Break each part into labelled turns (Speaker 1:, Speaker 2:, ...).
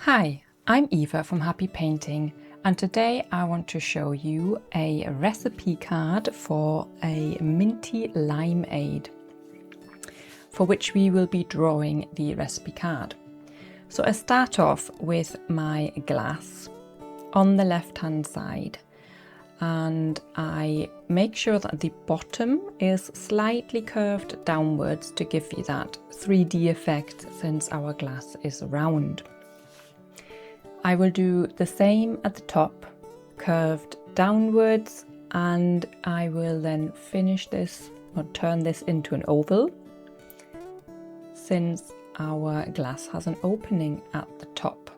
Speaker 1: Hi, I'm Eva from Happy Painting, and today I want to show you a recipe card for a minty limeade, for which we will be drawing the recipe card. So I start off with my glass on the left hand side, and I make sure that the bottom is slightly curved downwards to give you that 3D effect, since our glass is round. I will do the same at the top, curved downwards, and I will then finish this or turn this into an oval, since our glass has an opening at the top.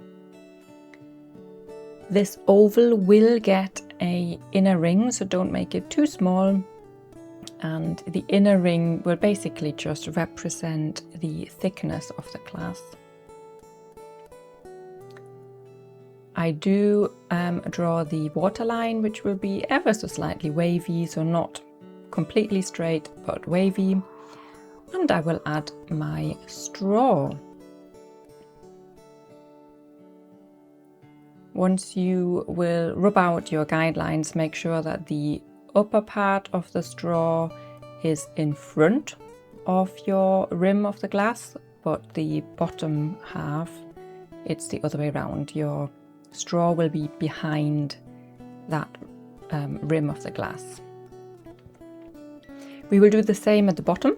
Speaker 1: This oval will get an inner ring, so don't make it too small, and the inner ring will basically just represent the thickness of the glass. I do draw the waterline, which will be ever so slightly wavy, so not completely straight but wavy, and I will add my straw. Once you will rub out your guidelines, make sure that the upper part of the straw is in front of your rim of the glass, but the bottom half, it's the other way around. Your straw will be behind that rim of the glass. We will do the same at the bottom,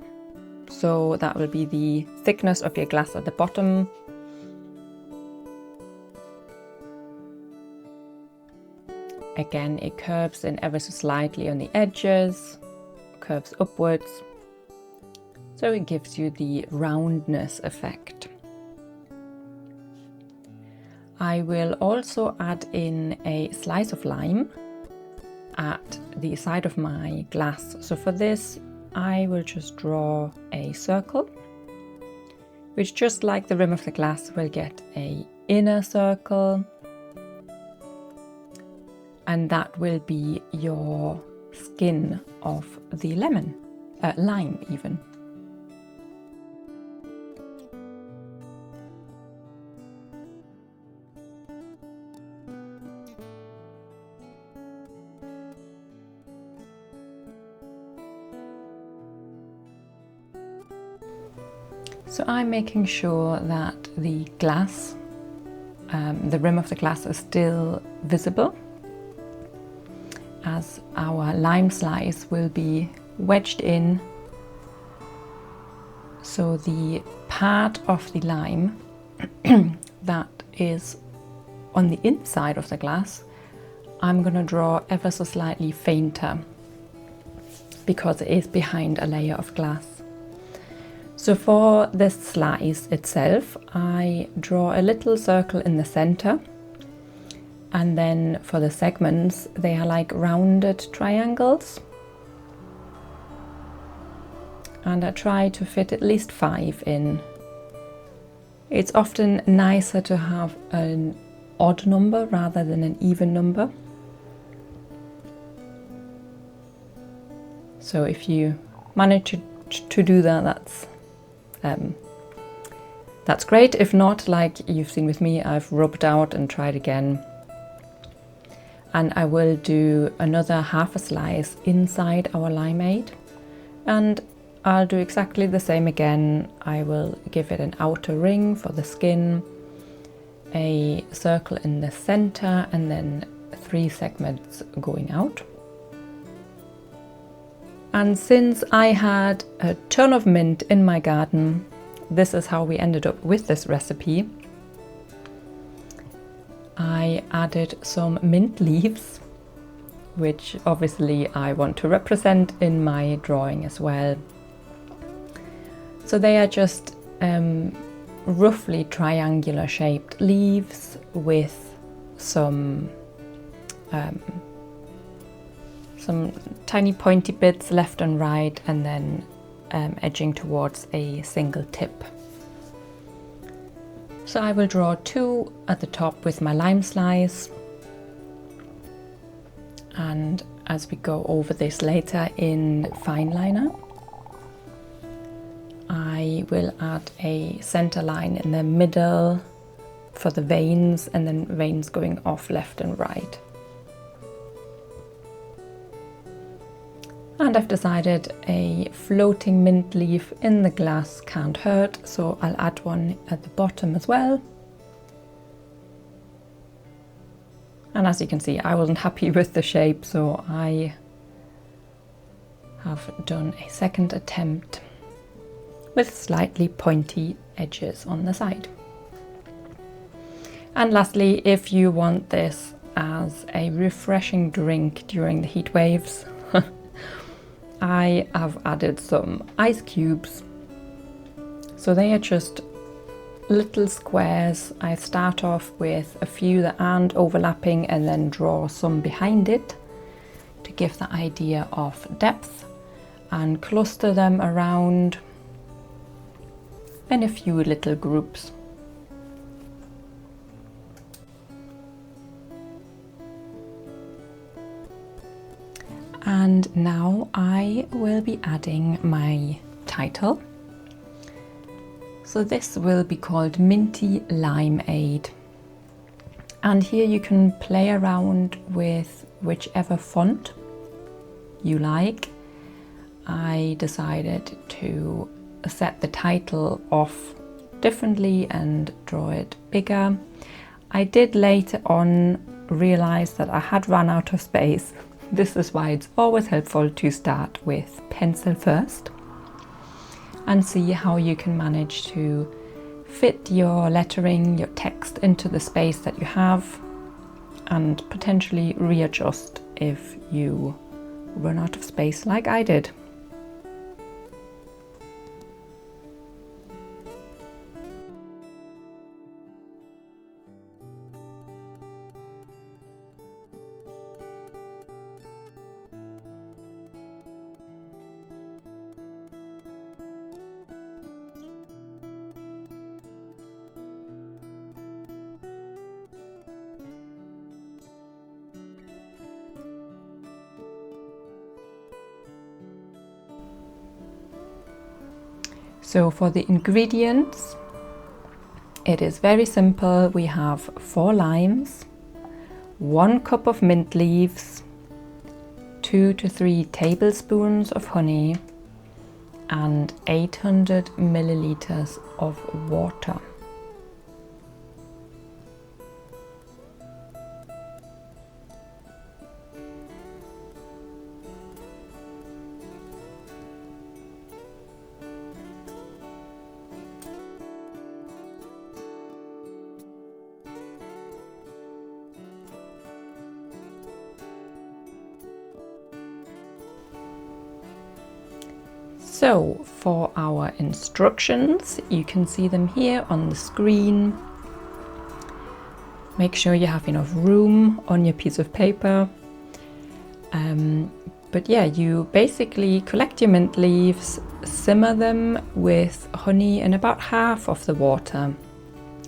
Speaker 1: so that will be the thickness of your glass at the bottom. Again, it curves in ever so slightly on the edges, curves upwards, so it gives you the roundness effect. I will also add in a slice of lime at the side of my glass. So for this, I will just draw a circle, which, just like the rim of the glass, will get an inner circle, and that will be your skin of the lime even. So I'm making sure that the glass, the rim of the glass, is still visible, as our lime slice will be wedged in. So the part of the lime that is on the inside of the glass, I'm going to draw ever so slightly fainter, because it is behind a layer of glass. So for this slice itself, I draw a little circle in the center, and then for the segments, they are like rounded triangles, and I try to fit at least 5 in. It's often nicer to have an odd number rather than an even number. So if you manage to do that, that's great. If not, like you've seen with me, I've rubbed out and tried again. And I will do another half a slice inside our limeade, and I'll do exactly the same again. I will give it an outer ring for the skin, a circle in the center, and then 3 segments going out. And since I had a ton of mint in my garden, this is how we ended up with this recipe. I added some mint leaves, which obviously I want to represent in my drawing as well. So they are just roughly triangular shaped leaves with some tiny pointy bits left and right, and then edging towards a single tip. So I will draw 2 at the top with my lime slice, and as we go over this later in fine liner, I will add a center line in the middle for the veins, and then veins going off left and right. And I've decided a floating mint leaf in the glass can't hurt, so I'll add one at the bottom as well. And as you can see, I wasn't happy with the shape, so I have done a second attempt with slightly pointy edges on the side. And lastly, if you want this as a refreshing drink during the heat waves, I have added some ice cubes. So they are just little squares. I start off with a few that aren't overlapping and then draw some behind it to give the idea of depth, and cluster them around in a few little groups. And now I will be adding my title. So this will be called Minty Limeade. And here you can play around with whichever font you like. I decided to set the title off differently and draw it bigger. I did later on realize that I had run out of space. This is why it's always helpful to start with pencil first and see how you can manage to fit your lettering, your text into the space that you have, and potentially readjust if you run out of space like I did. So for the ingredients, it is very simple. We have 4 limes, 1 cup of mint leaves, 2 to 3 tablespoons of honey, and 800 milliliters of water. So for our instructions, you can see them here on the screen. Make sure you have enough room on your piece of paper. But yeah, you basically collect your mint leaves, simmer them with honey in about half of the water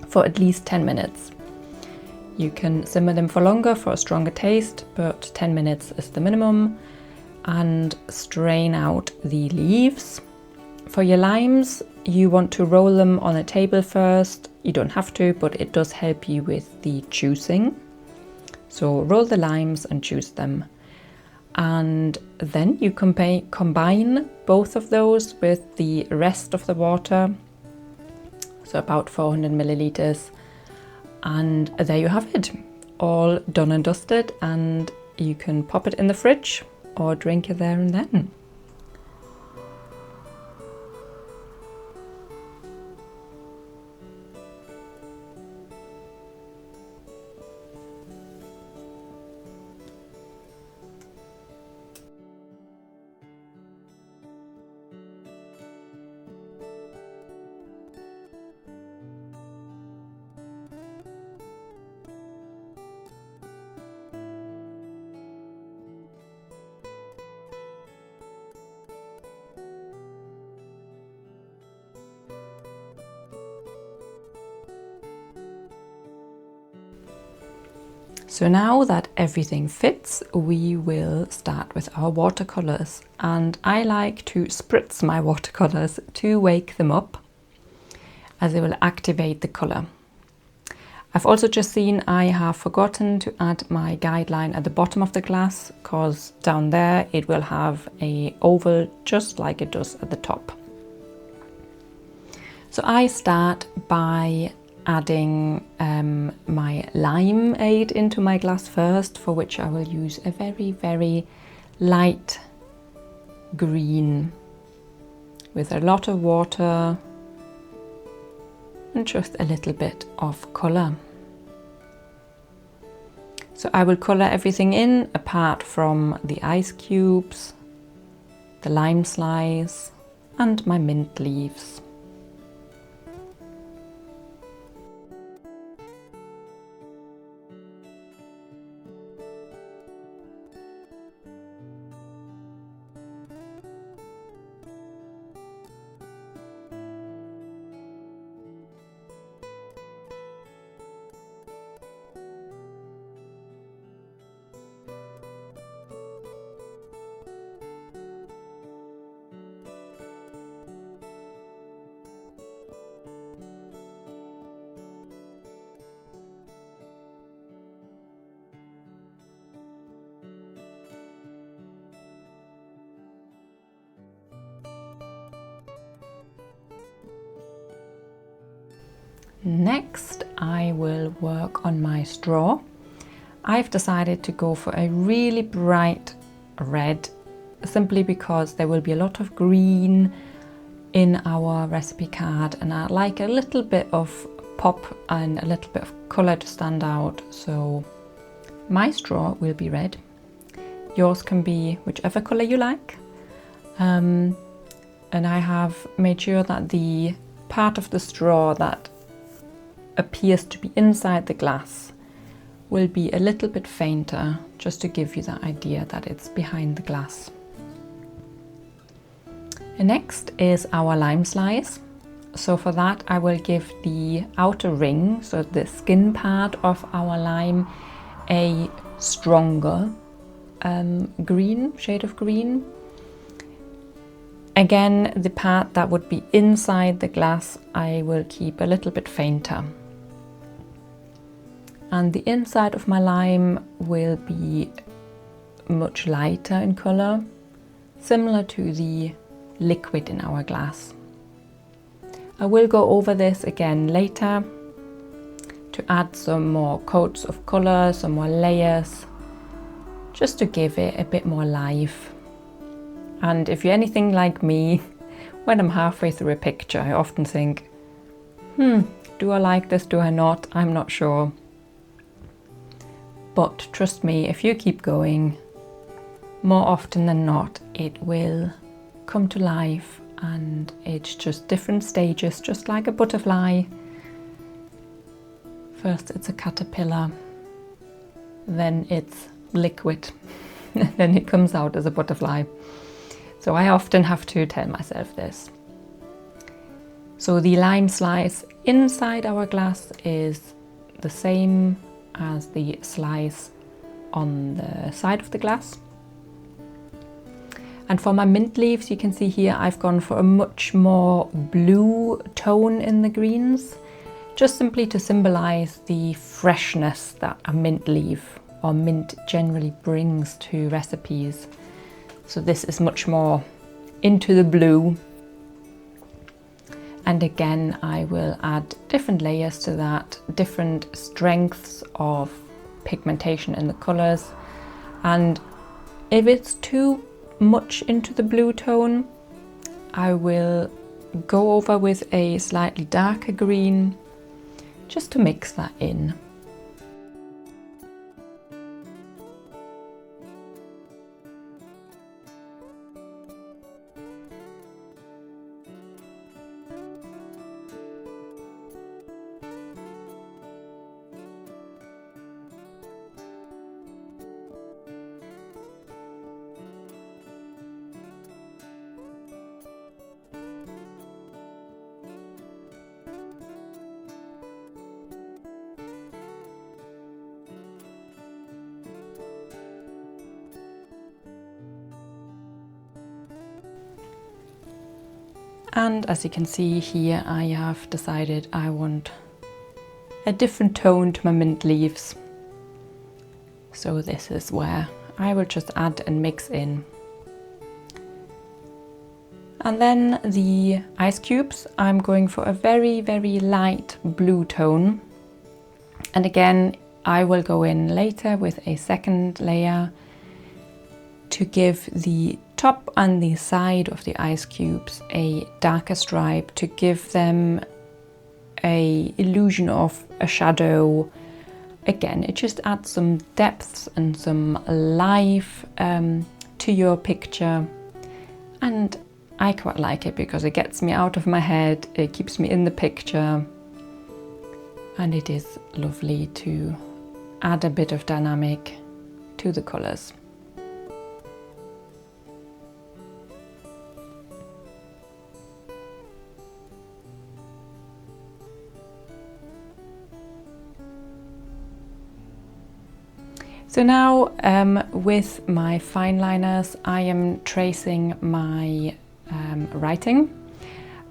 Speaker 1: for at least 10 minutes. You can simmer them for longer for a stronger taste, but 10 minutes is the minimum. And strain out the leaves. For your limes, you want to roll them on a table first. You don't have to, but it does help you with the juicing. So roll the limes and juice them. And then you combine both of those with the rest of the water, so about 400 milliliters. And there you have it, all done and dusted, and you can pop it in the fridge or drink it there and then. So now that everything fits, we will start with our watercolors, and I like to spritz my watercolors to wake them up, as they will activate the color. I've also just seen I have forgotten to add my guideline at the bottom of the glass, because down there it will have a oval just like it does at the top. So I start by adding my limeade into my glass first, for which I will use a very, very light green with a lot of water and just a little bit of colour. So I will colour everything in apart from the ice cubes, the lime slice and my mint leaves. Next, I will work on my straw. I've decided to go for a really bright red, simply because there will be a lot of green in our recipe card, and I like a little bit of pop and a little bit of colour to stand out. So my straw will be red. Yours can be whichever colour you like. And I have made sure that the part of the straw that appears to be inside the glass will be a little bit fainter, just to give you that idea that it's behind the glass. And next is our lime slice. So for that I will give the outer ring, so the skin part of our lime, a stronger green, shade of green. Again, the part that would be inside the glass I will keep a little bit fainter. And the inside of my lime will be much lighter in colour, similar to the liquid in our glass. I will go over this again later to add some more coats of colour, some more layers, just to give it a bit more life. And if you're anything like me, when I'm halfway through a picture, I often think, do I like this, do I not? I'm not sure. But trust me, if you keep going, more often than not, it will come to life, and it's just different stages, just like a butterfly. First it's a caterpillar, then it's liquid, then it comes out as a butterfly. So I often have to tell myself this. So the lime slice inside our glass is the same as the slice on the side of the glass. And for my mint leaves, you can see here I've gone for a much more blue tone in the greens, just simply to symbolize the freshness that a mint leaf or mint generally brings to recipes. So this is much more into the blue. And again, I will add different layers to that, different strengths of pigmentation in the colours. And if it's too much into the blue tone, I will go over with a slightly darker green, just to mix that in. And as you can see here, I have decided I want a different tone to my mint leaves. So this is where I will just add and mix in. And then the ice cubes, I'm going for a very, very light blue tone. And again, I will go in later with a second layer to give the top and the side of the ice cubes a darker stripe, to give them a illusion of a shadow. Again, it just adds some depth and some life to your picture. And I quite like it because it gets me out of my head, it keeps me in the picture, and it is lovely to add a bit of dynamic to the colours. So now with my fine liners, I am tracing my writing,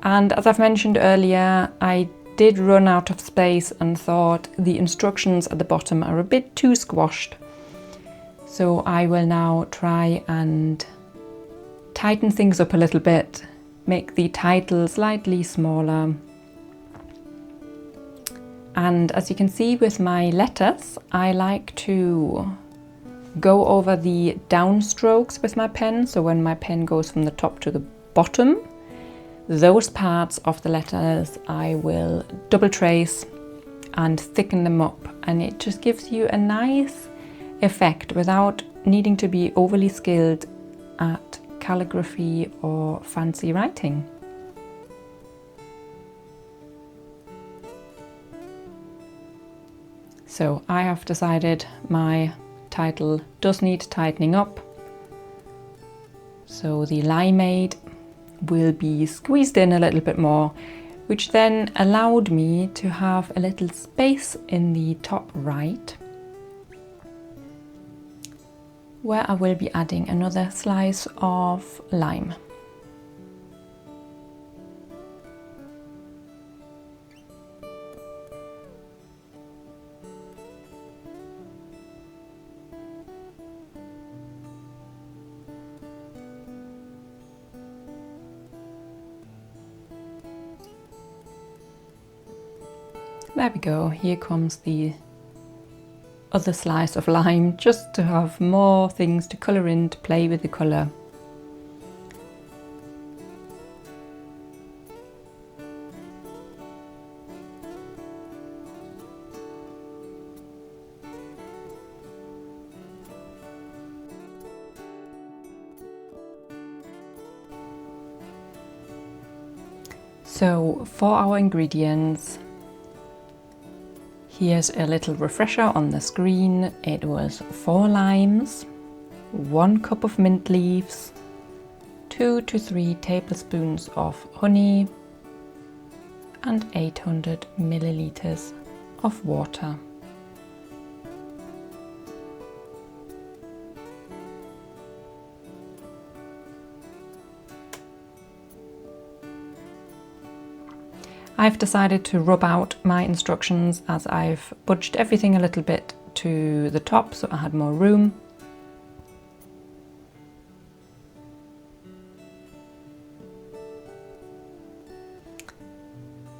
Speaker 1: and as I've mentioned earlier, I did run out of space and thought the instructions at the bottom are a bit too squashed. So I will now try and tighten things up a little bit, make the title slightly smaller. And as you can see with my letters, I like to go over the down strokes with my pen. So when my pen goes from the top to the bottom, those parts of the letters I will double trace and thicken them up, and it just gives you a nice effect without needing to be overly skilled at calligraphy or fancy writing. So I have decided my title does need tightening up. So the Limeade will be squeezed in a little bit more, which then allowed me to have a little space in the top right where I will be adding another slice of lime. There we go, here comes the other slice of lime, just to have more things to colour in, to play with the colour. So for our ingredients, here's a little refresher on the screen. It was 4 limes, 1 cup of mint leaves, 2 to 3 tablespoons of honey, and 800 milliliters of water. I've decided to rub out my instructions as I've budged everything a little bit to the top so I had more room.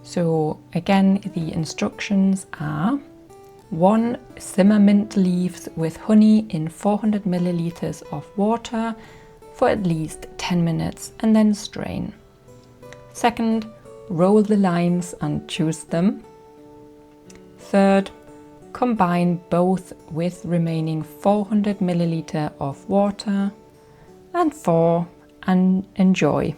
Speaker 1: So again, the instructions are 1. Simmer mint leaves with honey in 400 milliliters of water for at least 10 minutes and then strain. 2. Roll the limes and choose them. 3. Combine both with remaining 400 milliliter of water. And 4. And enjoy.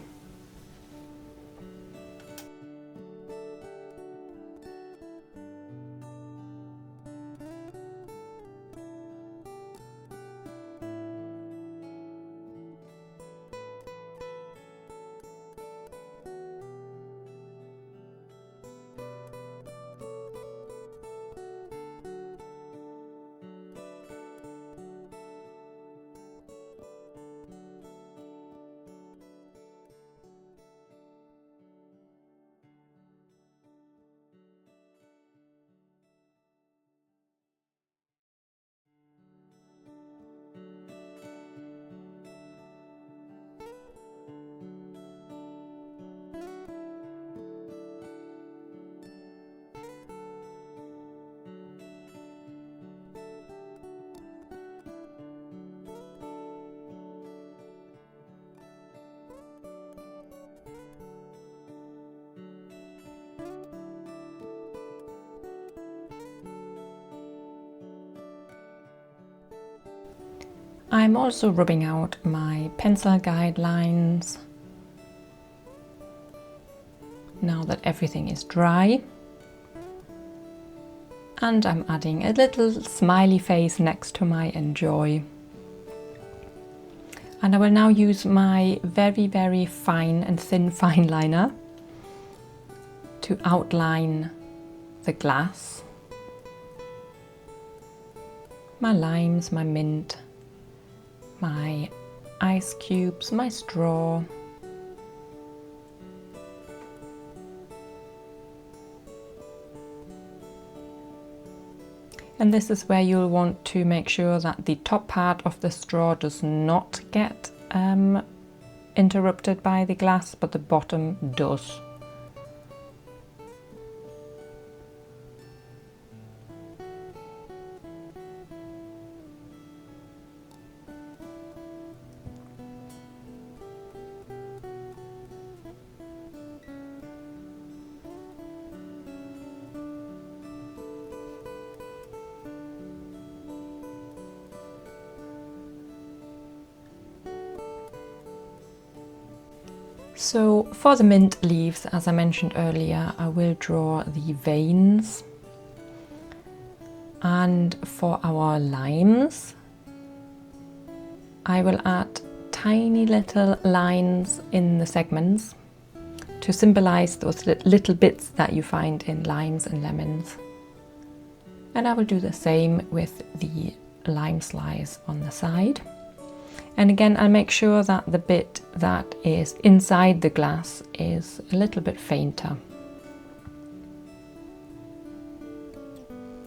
Speaker 1: I'm also rubbing out my pencil guidelines now that everything is dry. And I'm adding a little smiley face next to my enjoy. And I will now use my very, very fine and thin fine liner to outline the glass, my limes, my mint, my ice cubes, my straw, and this is where you'll want to make sure that the top part of the straw does not get interrupted by the glass, but the bottom does. So for the mint leaves, as I mentioned earlier, I will draw the veins. And for our limes, I will add tiny little lines in the segments to symbolize those little bits that you find in limes and lemons. And I will do the same with the lime slice on the side. And again, I'll make sure that the bit that is inside the glass is a little bit fainter.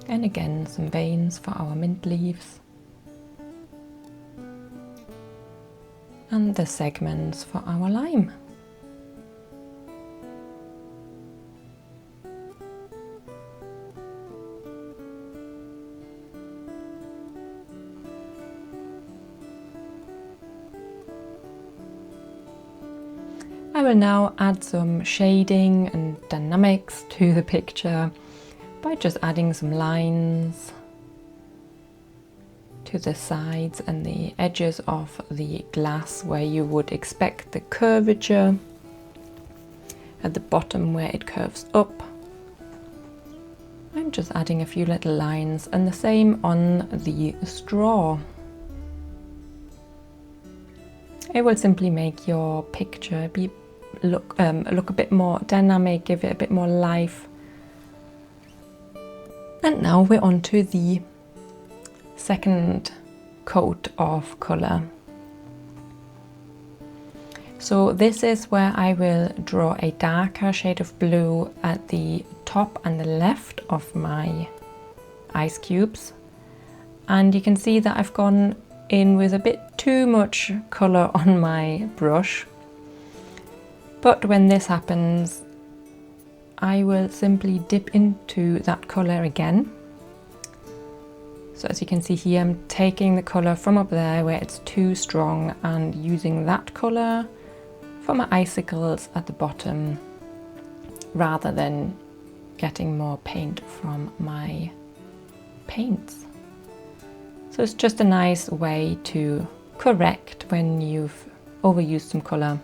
Speaker 1: And again, some veins for our mint leaves. And the segments for our lime. I will now add some shading and dynamics to the picture by just adding some lines to the sides and the edges of the glass where you would expect the curvature, at the bottom where it curves up. I'm just adding a few little lines, and the same on the straw. It will simply make your picture look a bit more dynamic, give it a bit more life. And now we're on to the second coat of colour. So this is where I will draw a darker shade of blue at the top and the left of my ice cubes. And you can see that I've gone in with a bit too much colour on my brush. But when this happens, I will simply dip into that colour again. So as you can see here, I'm taking the colour from up there where it's too strong and using that colour for my icicles at the bottom, rather than getting more paint from my paints. So it's just a nice way to correct when you've overused some colour.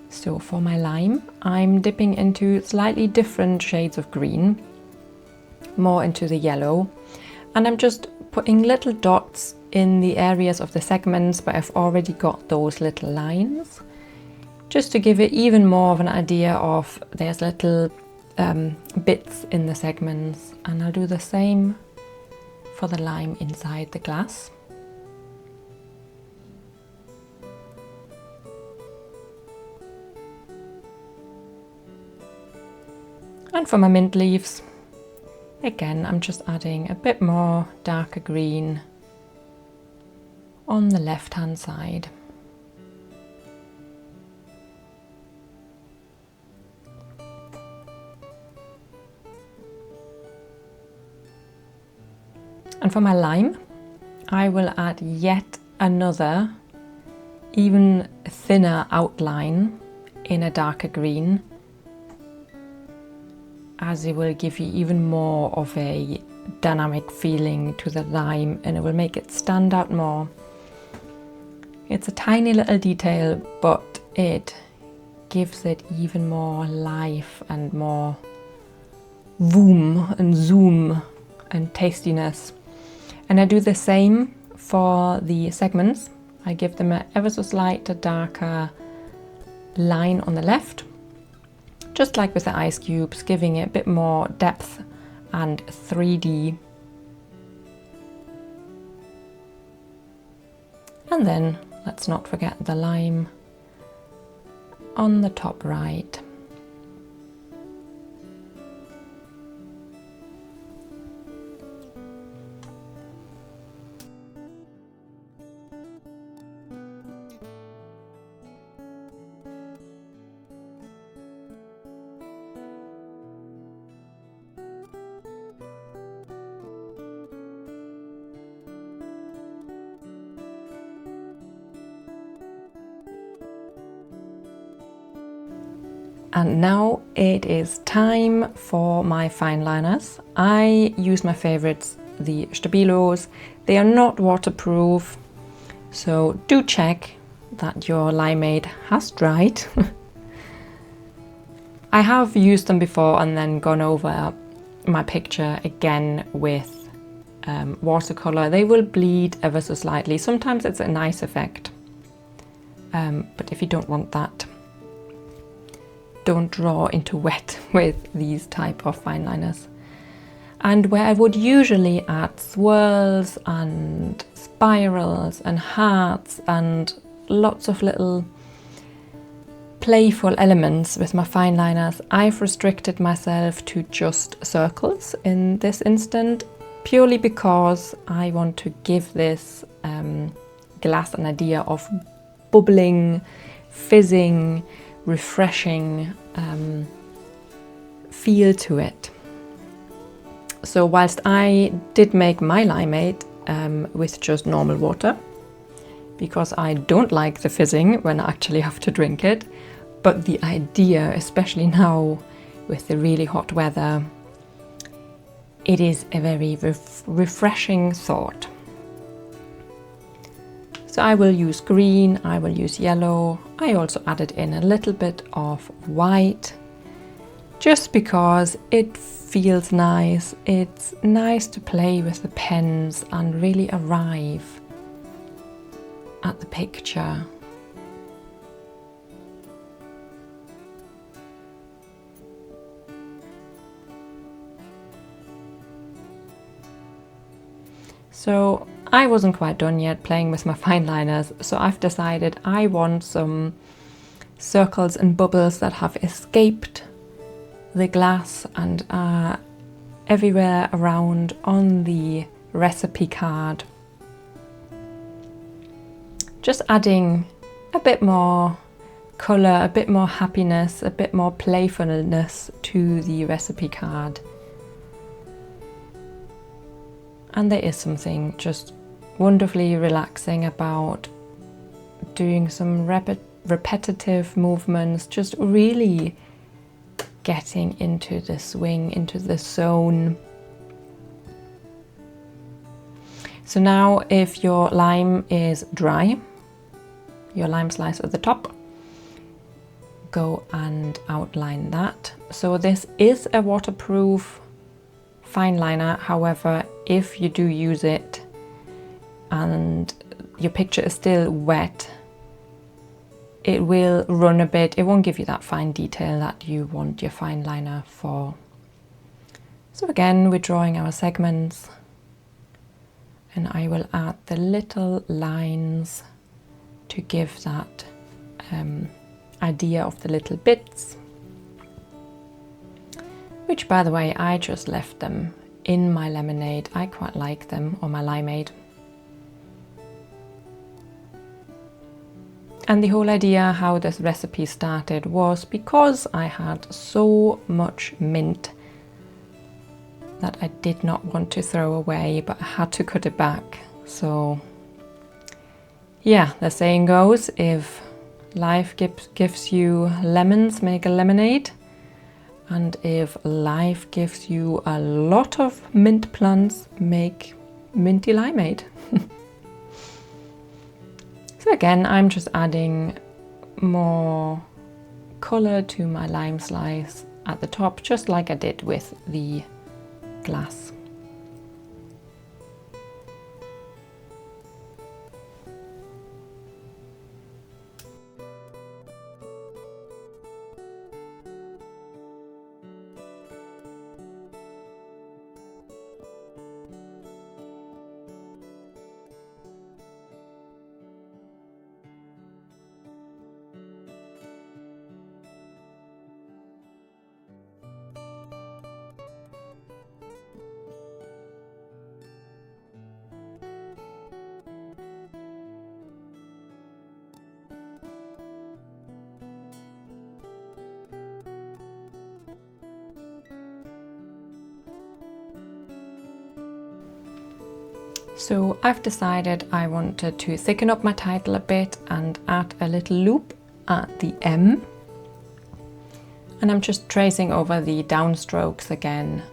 Speaker 1: So for my lime, I'm dipping into slightly different shades of green, more into the yellow, and I'm just putting little dots in the areas of the segments where I've already got those little lines, just to give it even more of an idea of there's little bits in the segments. And I'll do the same for the lime inside the glass. And for my mint leaves, again, I'm just adding a bit more darker green on the left hand side. And for my lime, I will add yet another even thinner outline in a darker green, as it will give you even more of a dynamic feeling to the lime, and it will make it stand out more. It's a tiny little detail, but it gives it even more life and more voom and zoom and tastiness. And I do the same for the segments. I give them an ever so slight darker line on the left, just like with the ice cubes, giving it a bit more depth and 3D. And then let's not forget the lime on the top right. And now it is time for my fine liners. I use my favorites, the Stabilos. They are not waterproof, so do check that your Limeade has dried. I have used them before and then gone over my picture again with watercolor. They will bleed ever so slightly. Sometimes it's a nice effect, but if you don't want that, don't draw into wet with these type of fine liners. And where I would usually add swirls and spirals and hearts and lots of little playful elements with my fine liners, I've restricted myself to just circles in this instant, purely because I want to give this glass an idea of bubbling, fizzing, refreshing feel to it. So whilst I did make my Limeade with just normal water, because I don't like the fizzing when I actually have to drink it, but the idea, especially now with the really hot weather, it is a very refreshing thought. So I will use green, I will use yellow. I also added in a little bit of white, just because it feels nice. It's nice to play with the pens and really arrive at the picture. So I wasn't quite done yet playing with my fine liners, so I've decided I want some circles and bubbles that have escaped the glass and are everywhere around on the recipe card. Just adding a bit more colour, a bit more happiness, a bit more playfulness to the recipe card. And there is something just wonderfully relaxing about doing some repetitive movements, just really getting into the swing, into the zone. So now if your lime is dry, your lime slice at the top, go and outline that. So this is a waterproof fine liner. However, if you do use it and your picture is still wet, it will run a bit. It won't give you that fine detail that you want your fine liner for. So again, we're drawing our segments, and I will add the little lines to give that idea of the little bits, which, by the way, I just left them in my lemonade. I quite like them, or my Limeade. And the whole idea how this recipe started was because I had so much mint that I did not want to throw away, but I had to cut it back. So Yeah, the saying goes, if life gives you lemons, make a lemonade. And if life gives you a lot of mint plants, make minty limeade. So again, I'm just adding more colour to my lime slice at the top, just like I did with the glass. So I've decided I wanted to thicken up my title a bit and add a little loop at the M. And I'm just tracing over the downstrokes again.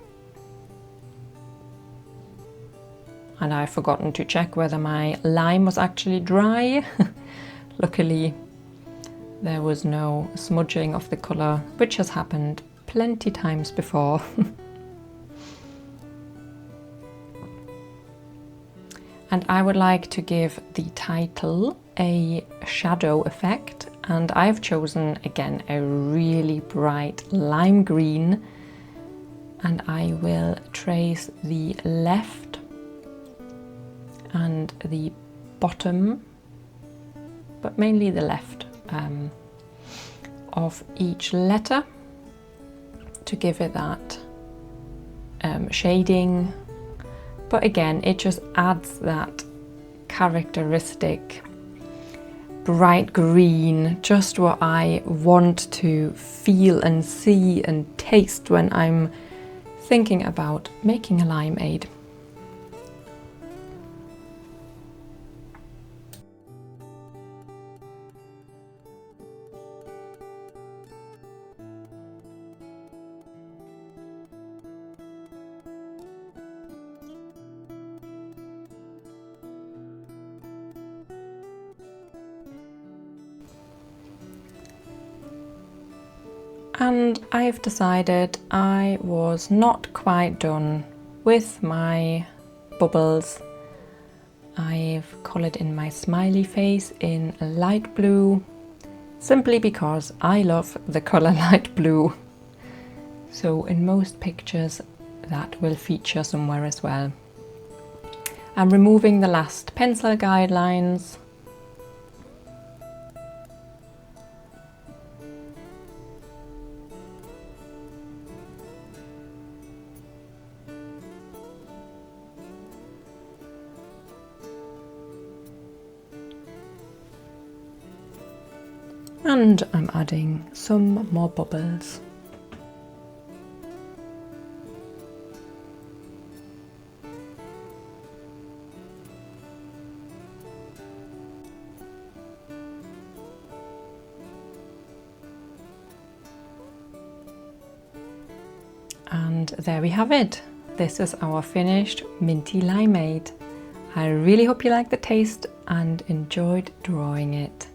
Speaker 1: And I've forgotten to check whether my lime was actually dry. Luckily, there was no smudging of the colour, which has happened plenty times before. And I would like to give the title a shadow effect, and I've chosen again a really bright lime green, and I will trace the left and the bottom, but mainly the left of each letter to give it that shading. But again, it just adds that characteristic bright green, just what I want to feel and see and taste when I'm thinking about making a limeade. And I've decided I was not quite done with my bubbles. I've coloured in my smiley face in light blue, simply because I love the colour light blue. So in most pictures that will feature somewhere as well. I'm removing the last pencil guidelines. And I'm adding some more bubbles. And there we have it. This is our finished minty limeade. I really hope you liked the taste and enjoyed drawing it.